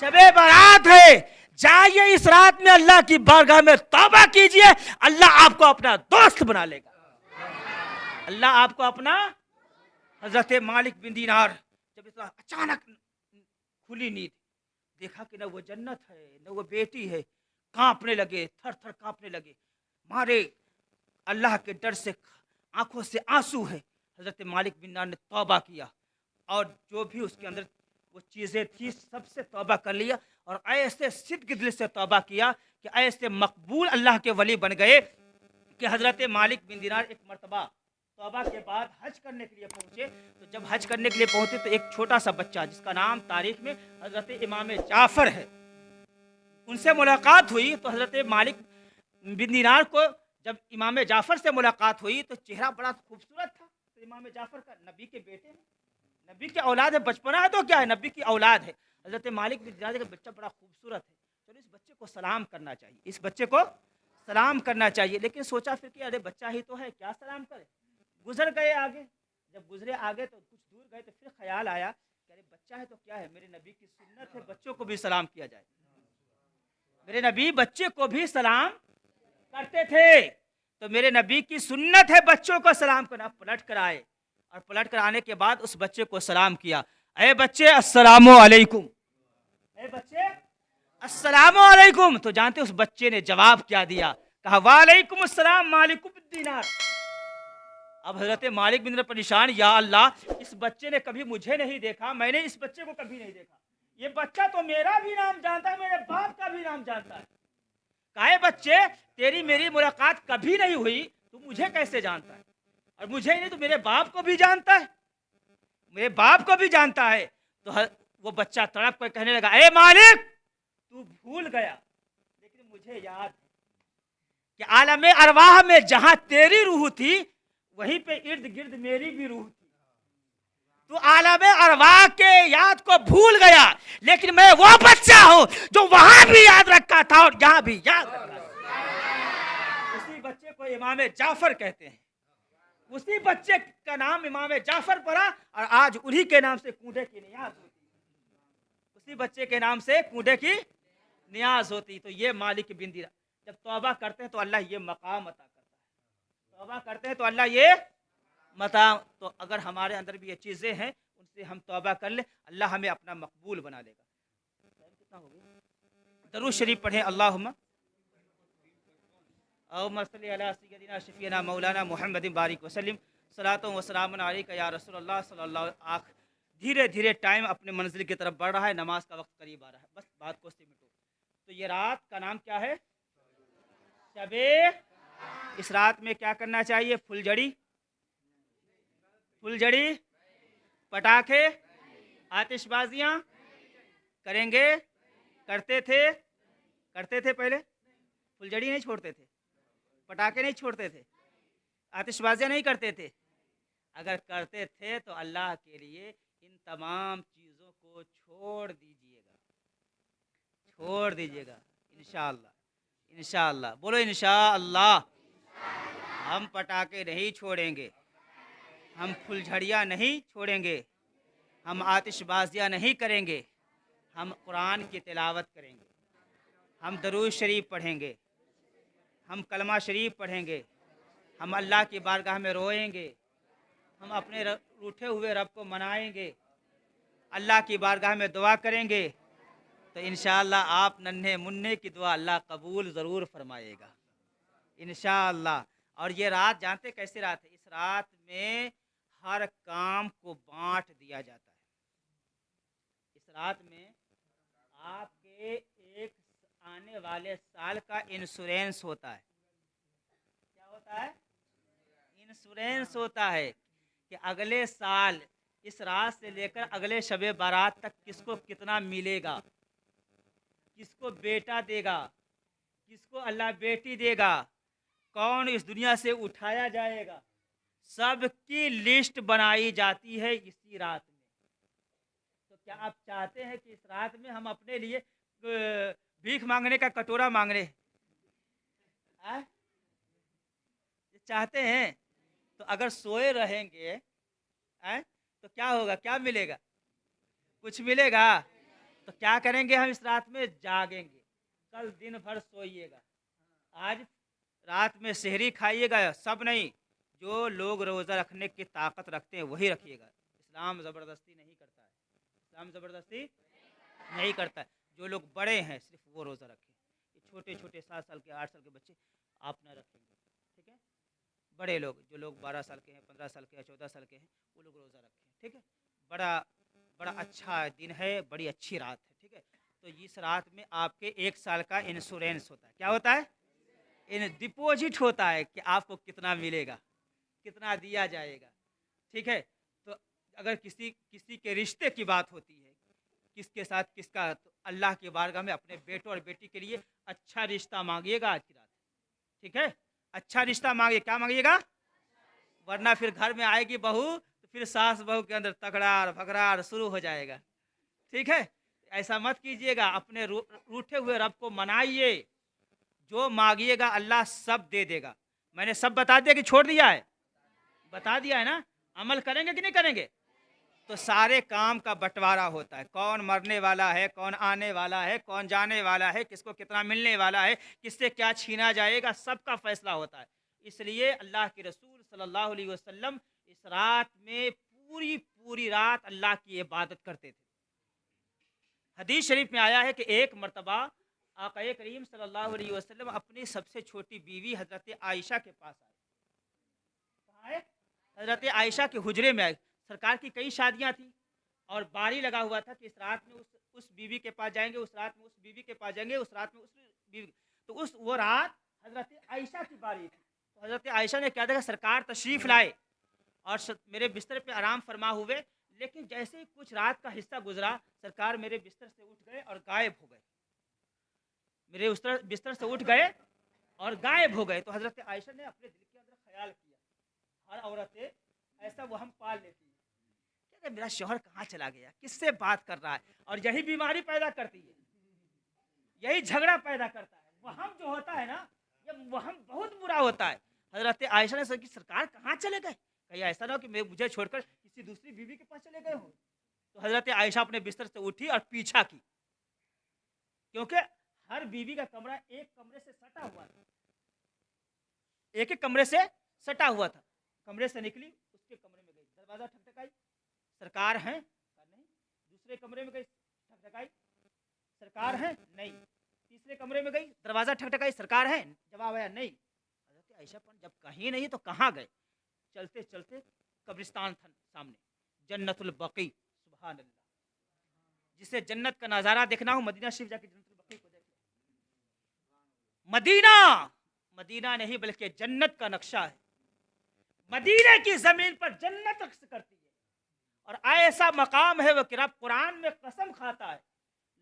शबे बारात है। जाइए इस रात में अल्लाह की बारगाह में तौबा कीजिए, अल्लाह आपको अपना दोस्त बना लेगा। अल्लाह आपको अपना। हजरत मालिक बिन दीनार जब इतना अचानक खुली नींद, देखा कि न वो जन्नत है न वो बेटी है, कांपने लगे, थर थर कांपने लगे, मारे अल्लाह के डर से आंखों से आंसू है। हजरत मालिक बिन दीनार ने तौबा किया और जो भी उसके अंदर वो चीज़ें थी सबसे तौबा कर लिया और ऐसे सिद्ध दिल से तौबा किया कि ऐसे मकबूल अल्लाह के वली बन गए कि हजरत मालिक बिन दीनार एक मरतबा तौबा के बाद हज करने के लिए पहुंचे। तो जब हज करने के लिए पहुंचे तो एक छोटा सा बच्चा जिसका नाम तारीख में हजरत इमाम जाफ़र है, उनसे मुलाकात हुई। तो हजरत मालिक बिन दीनार को जब इमाम जाफ़र से मुलाकात हुई तो चेहरा बड़ा खूबसूरत था। तो इमाम जाफ़र का नबी के बेटे हैं, नबी की औलाद है, बचपना है तो क्या है, नबी की औलाद है। हजरत मालिक बिन दीनार का बच्चा बड़ा खूबसूरत है, चलो इस बच्चे को सलाम करना चाहिए, इस बच्चे को सलाम करना चाहिए। लेकिन सोचा फिर कि अरे बच्चा ही तो है, क्या सलाम करे। गुजर गए आगे, जब गुजरे आगे तो कुछ दूर गए तो फिर ख्याल आया कि अरे बच्चा है तो क्या है, मेरे नबी की सुन्नत है बच्चों को भी सलाम किया जाए। मेरे नबी बच्चे को भी सलाम करते थे, तो मेरे नबी की सुन्नत है बच्चों को सलाम करना। पलट कर आए और पलट कर आने के बाद उस बच्चे को सलाम किया, अरे बच्चे अस्सलामु अलैकुम, अरे बच्चे अस्सलामु अलैकुम। तो जानते उस बच्चे ने जवाब क्या दिया, कहा वालेकुम अस्सलाम मालिक बिन दीनार। अब हजरत मालिक बिन दीनार परेशान, या अल्लाह इस बच्चे ने कभी मुझे नहीं देखा, मैंने इस बच्चे को कभी नहीं देखा, ये बच्चा तो मेरा भी नाम जानता है, मेरे बाप का भी नाम जानता है। काहे बच्चे तेरी मेरी मुलाकात कभी नहीं हुई, तू मुझे कैसे जानता है, और मुझे ही नहीं तो मेरे बाप को भी जानता है, मेरे बाप को भी जानता है। तो वो बच्चा तड़प कर कहने लगा, ए मालिक तू भूल गया, लेकिन मुझे याद है कि आलम अरवाह में जहां तेरी रूह थी वहीं पे इर्द गिर्द मेरी भी रूह थी। तू आलम अरवाह के याद को भूल गया, लेकिन मैं वो बच्चा हूं जो वहां भी याद रखा था और यहां भी याद रखा था। उसी बच्चे को इमाम जाफर कहते हैं, उसी बच्चे का नाम इमाम जाफर पड़ा और आज उन्हीं के नाम से कूदे की नियाज होती है, उसी बच्चे के नाम से कूदे की नियाज होती। तो ये मालिक बिन दीनार जब तौबा करते हैं तो अल्लाह ये मकाम अता करता है, तौबा करते हैं तो अल्लाह ये मकाम। तो अगर हमारे अंदर भी ये चीज़ें हैं उनसे हम तौबा कर ले, अल्लाह हमें अपना मकबूल बना लेगा। कितना हो गया, दरूद शरीफ पढ़े, अल्लाहुम्मा सल्ली अला सय्यदिना शफीना मौलाना मुहम्मदिन बारिक वसल्लम सलातो व सलामुन अलैका या रसूलल्लाह सल्लल्लाहु। आख धीरे धीरे टाइम अपने मंजिल की तरफ बढ़ रहा है, नमाज का वक्त करीब आ रहा है, बस बात को सिमटो। तो ये रात का नाम क्या है, शबे। इस रात में क्या करना चाहिए, फुलझड़ी, फुलझड़ी, पटाखे, आतिशबाजियाँ करेंगे, करते थे पहले, फुलझड़ी नहीं छोड़ते थे, पटाखे नहीं छोड़ते थे, आतिशबाजियाँ नहीं करते थे। अगर करते थे तो अल्लाह के लिए इन तमाम चीज़ों को छोड़ दीजिएगा, छोड़ दीजिएगा इंशाअल्लाह, इंशाअल्लाह, बोलो इंशाअल्लाह। हम पटाखे नहीं छोड़ेंगे, हम फुलझड़ियाँ नहीं छोड़ेंगे, हम आतिशबाजियाँ नहीं करेंगे, हम कुरान की तिलावत करेंगे, हम दरूद शरीफ पढ़ेंगे, हम कलमा शरीफ पढ़ेंगे, हम अल्लाह की बारगाह में रोएंगे, हम अपने रूठे हुए रब को मनाएंगे, अल्लाह की बारगाह में दुआ करेंगे। तो इंशाअल्लाह आप नन्हे मुन्ने की दुआ अल्लाह कबूल ज़रूर फरमाएगा इंशाअल्लाह। और ये रात जानते कैसी रात है, इस रात में हर काम को बांट दिया जाता है। इस रात में आपके एक आने वाले साल का इंश्योरेंस होता है। क्या होता है, इंश्योरेंस होता है कि अगले साल इस रात से लेकर अगले शबे बारात तक किसको कितना मिलेगा, किसको बेटा देगा, किसको अल्लाह बेटी देगा, कौन इस दुनिया से उठाया जाएगा, सबकी लिस्ट बनाई जाती है इसी रात में। तो क्या आप चाहते हैं कि इस रात में हम अपने लिए भीख मांगने का कटोरा मांग रहे हैं, चाहते हैं? तो अगर सोए रहेंगे तो क्या होगा, क्या मिलेगा, कुछ मिलेगा? तो क्या करेंगे हम इस रात में? जागेंगे। कल दिन भर सोइएगा, आज रात में सेहरी खाइएगा, सब नहीं, जो लोग रोज़ा रखने की ताकत रखते हैं वही रखिएगा। इस्लाम ज़बरदस्ती नहीं करता है, इस्लाम ज़बरदस्ती नहीं करता है। जो लोग बड़े हैं सिर्फ वो रोज़ा रखें। ये छोटे छोटे 7 साल के 8 साल के बच्चे आप ना रखेंगे, ठीक है? बड़े लोग, जो लोग 12 साल के हैं, 15 साल के हैं, 14 साल के हैं, वो लोग रोज़ा रखें, ठीक है? बड़ा बड़ा अच्छा दिन है, बड़ी अच्छी रात है, ठीक है? तो इस रात में आपके 1 साल का इंश्योरेंस होता है। क्या होता है? इन डिपॉजिट होता है कि आपको कितना मिलेगा, कितना दिया जाएगा, ठीक है? तो अगर किसी किसी के रिश्ते की बात होती है, किसके साथ किसका, तो अल्लाह की बारगाह में अपने बेटो और बेटी के लिए अच्छा रिश्ता मांगिएगा आज की रात, ठीक है? अच्छा रिश्ता मांगिए। क्या मांगिएगा? वरना फिर घर में आएगी बहू तो फिर सास बहू के अंदर तकरार भगरार शुरू हो जाएगा, ठीक है? ऐसा मत कीजिएगा, अपने रूठे हुए रब को मनाइए। जो मांगिएगा अल्लाह सब दे देगा। मैंने सब बता दिया कि छोड़ दिया है? बता दिया है ना? अमल करेंगे कि नहीं करेंगे? तो सारे काम का बंटवारा होता है, कौन मरने वाला है, कौन आने वाला है, कौन जाने वाला है, किसको कितना मिलने वाला है, किससे क्या छीना जाएगा, सबका फैसला होता है। इसलिए अल्लाह के रसूल सल्लल्लाहु अलैहि वसल्लम इस रात में पूरी पूरी रात अल्लाह की इबादत करते थे। हदीस शरीफ में आया है कि एक मरतबा आक़ा करीम सल्लल्लाहु अलैहि वसल्लम अपनी सबसे छोटी बीवी हज़रत आयशा के पास आए। कहाँ आए? हज़रत आयशा के हुजरे में आए। सरकार की कई शादियां थी और बारी लगा हुआ था कि इस रात में उस बीवी के पास जाएंगे, उस रात में उस बीवी के पास जाएंगे, उस रात में उस बीवी। तो वो रात हज़रत आयशा की बारी थी। तो हज़रत आयशा ने क्या देखा, सरकार तशरीफ़ लाए और मेरे बिस्तर पे आराम फरमा हुए, लेकिन जैसे ही कुछ रात का हिस्सा गुजरा, सरकार मेरे बिस्तर से उठ गए और गायब हो गए। मेरे उस बिस्तर से उठ गए और गायब हो गए। तो हज़रत आयशा ने अपने दिल के अंदर ख्याल किया, हर औरतें ऐसा वहम पाल लेती है, क्या मेरा शौहर कहाँ चला गया, किससे बात कर रहा है, और यही बीमारी पैदा करती है, यही झगड़ा पैदा करता है। वहम जो होता है ना, ये वहम बहुत बुरा होता है। हज़रत आयशा ने सोचा सरकार कहाँ चले गए, कहीं ऐसा ना हो कि मुझे छोड़कर किसी दूसरी बीवी के पास चले गए हो। तो हज़रत आयशा अपने बिस्तर से उठी और पीछा की, क्योंकि हर बीवी का कमरा एक कमरे से सटा हुआ था, एक एक कमरे से सटा हुआ था। कमरे से निकली, उसके कमरे में गई, दरवाजा ठकठकाई, सरकार हैं? नहीं। दूसरे कमरे में गई, ठकठकाई, सरकार हैं? नहीं। तीसरे कमरे में गई, दरवाजा ठकठकाई, सरकार हैं? जवाब आया नहीं। हज़रत आयशा पर जब कहीं नहीं तो कहाँ गए? चलते चलते कब्रिस्तान था सामने, जन्नतुल बकी, सुभान अल्लाह। जिसे जन्नत का नज़ारा देखना हो, मदीना शरीफ जाके जन्नतुल बकी को देख। मदीना मदीना नहीं बल्कि जन्नत का नक्शा है। मदीने की जमीन पर जन्नत अक्स करती है, और ऐसा मकाम है वो कि रब कुरान में कसम खाता है,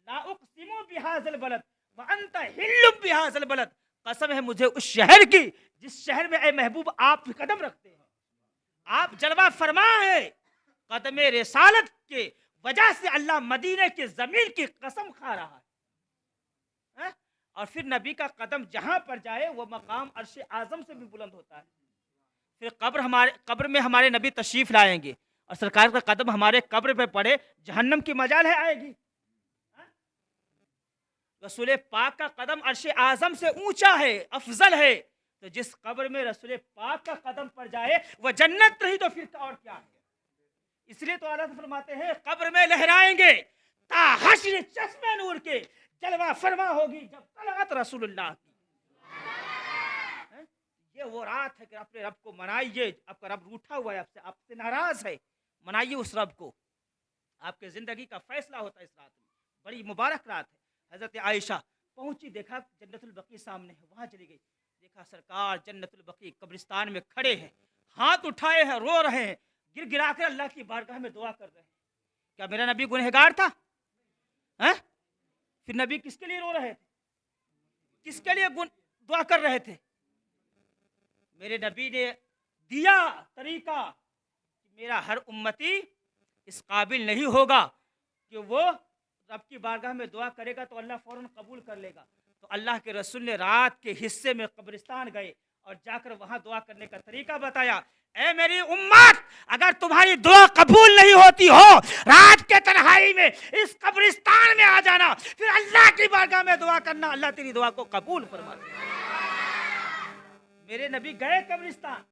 ला उक़सिमु बिहाज़ल बलद व अंत हिल्लु बिहाज़ल बलद। कसम है मुझे उस शहर की जिस शहर में ए महबूब आप कदम रखते हैं, आप जलवा फरमा है। कदम रिसालत के वजह से अल्लाह मदीने की जमीन की कसम खा रहा है। और फिर नबी का कदम जहां पर जाए वो मकाम अर्श आजम से भी बुलंद होता है। फिर कब्र में हमारे नबी तशरीफ लाएंगे और सरकार का कदम हमारे कब्र पे पड़े, जहन्नम की मजाल है आएगी। रसूल पाक का कदम अर्श आजम से ऊंचा है, अफजल है। तो जिस कब्र में रसूल पाक का कदम पड़ जाए वह जन्नत रही तो फिर और क्या है। इसलिए तो आला फरमाते हैं कब्र में लहराएंगे ता हश्र चश्मे नूर के, जलवा फरमा होगी जब तलअत रसूलुल्लाह की। ये वो रात है कि अपने रब को मनाइए। आपका रब रूठा हुआ है आपसे, आपसे नाराज है, मनाइए उस रब को। आपके जिंदगी का फैसला होता है इस रात में, बड़ी मुबारक रात है। हजरत आयशा पहुंची, देखा जन्नतुल बकी सामने है, वहां चली गई, देखा सरकार जन्नतुल बकी कब्रिस्तान में खड़े हैं, हाथ उठाए हैं, रो रहे हैं, गिर गिरा कर अल्लाह की बारगाह में दुआ कर रहे हैं। क्या मेरा नबी गुनहगार था? है? फिर नबी किसके लिए रो रहे थे, किसके लिए दुआ कर रहे थे? मेरे नबी ने दिया तरीका कि मेरा हर उम्मती इस काबिल नहीं होगा कि वो रब की बारगाह में दुआ करेगा तो अल्लाह फौरन कबूल कर लेगा। तो अल्लाह के रसूल ने रात के हिस्से में कब्रिस्तान गए और जाकर वहां दुआ करने का तरीका बताया। ए मेरी उम्मत, अगर तुम्हारी दुआ कबूल नहीं होती हो, रात के तन्हाई में इस कब्रिस्तान में आ जाना, फिर अल्लाह की बारगाह में दुआ करना, अल्लाह तेरी दुआ को कबूल फरमा देगा। मेरे नबी गए कब्रिस्तान,